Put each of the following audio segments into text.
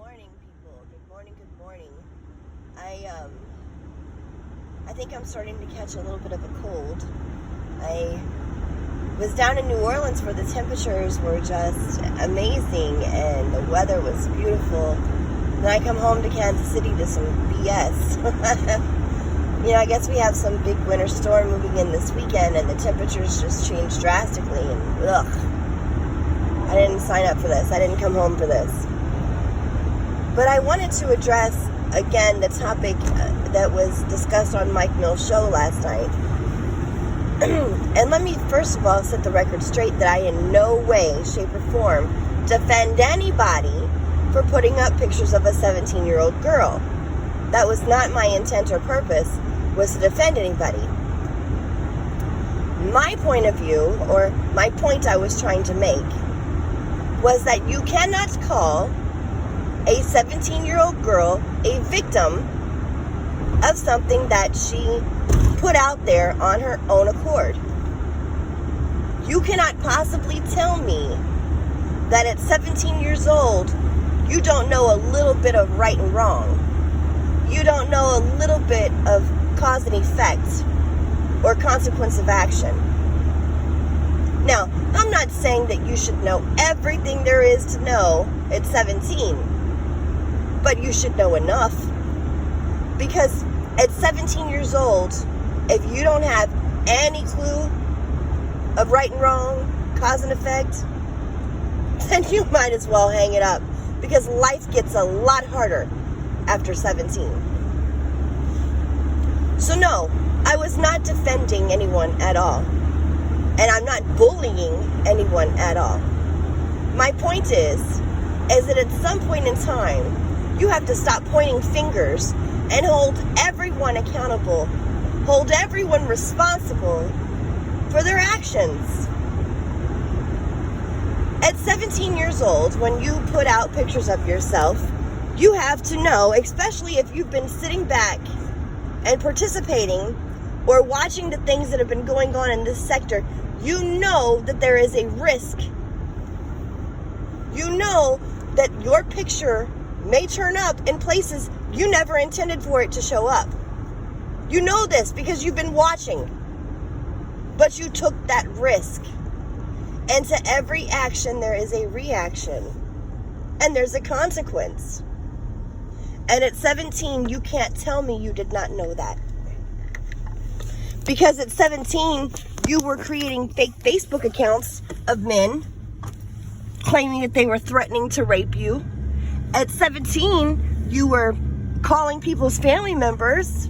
morning, people. Good morning, good morning. I think I'm starting to catch a little bit of a cold. I was down in New Orleans where the temperatures were just amazing and the weather was beautiful. Then I come home to Kansas City to some BS. I guess we have some big winter storm moving in this weekend and the temperatures just changed drastically and I didn't sign up for this. I didn't come home for this. But I wanted to address, again, the topic that was discussed on Mike Mills' show last night. And let me, first of all, set the record straight that I in no way, shape, or form defend anybody for putting up pictures of a 17-year-old girl. That was not my intent or purpose, was to defend anybody. My point of view, or my point I was trying to make, was that you cannot call a 17-year-old girl a victim of something that she put out there on her own accord. You cannot possibly tell me that at 17 years old, you don't know a little bit of right and wrong. You don't know a little bit of cause and effect or consequence of action. Now, I'm not saying that you should know everything there is to know at 17, but you should know enough. Because at 17 years old, if you don't have any clue of right and wrong, cause and effect, then you might as well hang it up. Because life gets a lot harder after 17. So no, I was not defending anyone at all. And I'm not bullying anyone at all. My point is that at some point in time, you have to stop pointing fingers and hold everyone accountable, hold everyone responsible for their actions. At 17 years old, when you put out pictures of yourself, you have to know, especially if you've been sitting back and participating or watching the things that have been going on in this sector, you know that there is a risk. You know that your picture may turn up in places you never intended for it to show up. You know this because you've been watching, but you took that risk. And to every action, there is a reaction, and there's a consequence. And at 17, you can't tell me you did not know that. Because at 17, you were creating fake Facebook accounts of men claiming that they were threatening to rape you. At 17, you were calling people's family members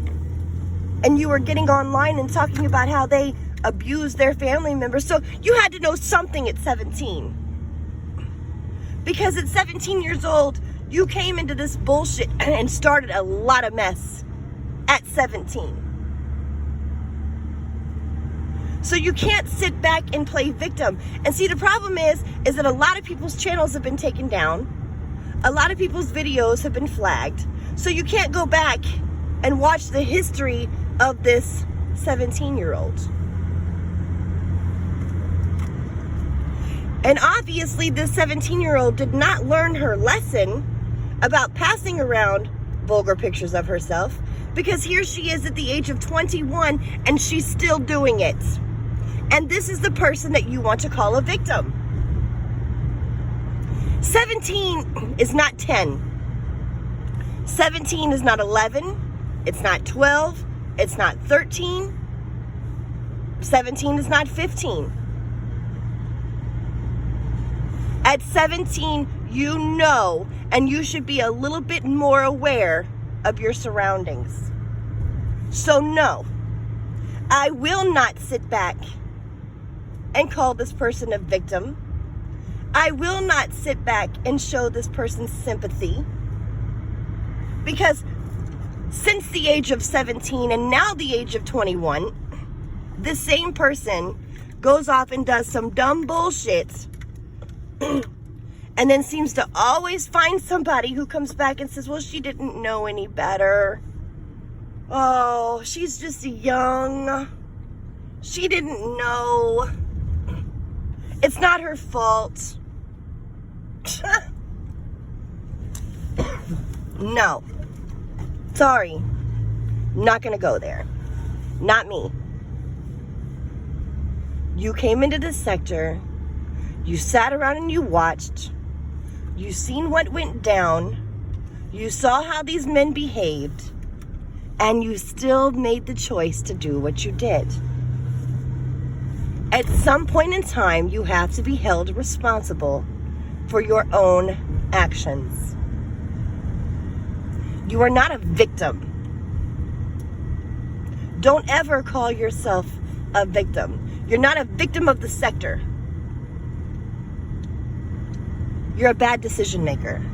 and you were getting online and talking about how they abused their family members. So you had to know something at 17. Because at 17 years old, you came into this bullshit and started a lot of mess at 17. So you can't sit back and play victim. And see, the problem is that a lot of people's channels have been taken down. A lot of people's videos have been flagged. So you can't go back and watch the history of this 17-year-old. And obviously this 17-year-old did not learn her lesson about passing around vulgar pictures of herself, because here she is at the age of 21 and she's still doing it. And this is the person that you want to call a victim. 17 is not 10. 17 is not 11. It's not 12. It's not 13. 17 is not 15. At 17, you know, and you should be a little bit more aware of your surroundings. So no, I will not sit back and call this person a victim. I will not sit back and show this person sympathy. Because since the age of 17 and now the age of 21, this same person goes off and does some dumb bullshit and then seems to always find somebody who comes back and says, well, she didn't know any better. Oh, she's just young. She didn't know. It's not her fault. No. Sorry. Not gonna go there. Not me. You came into this sector. You sat around and you watched. You seen what went down. You saw how these men behaved. And you still made the choice to do what you did. At some point in time, you have to be held responsible for your own actions. You are not a victim. Don't ever call yourself a victim. You're not a victim of the sector. You're a bad decision maker.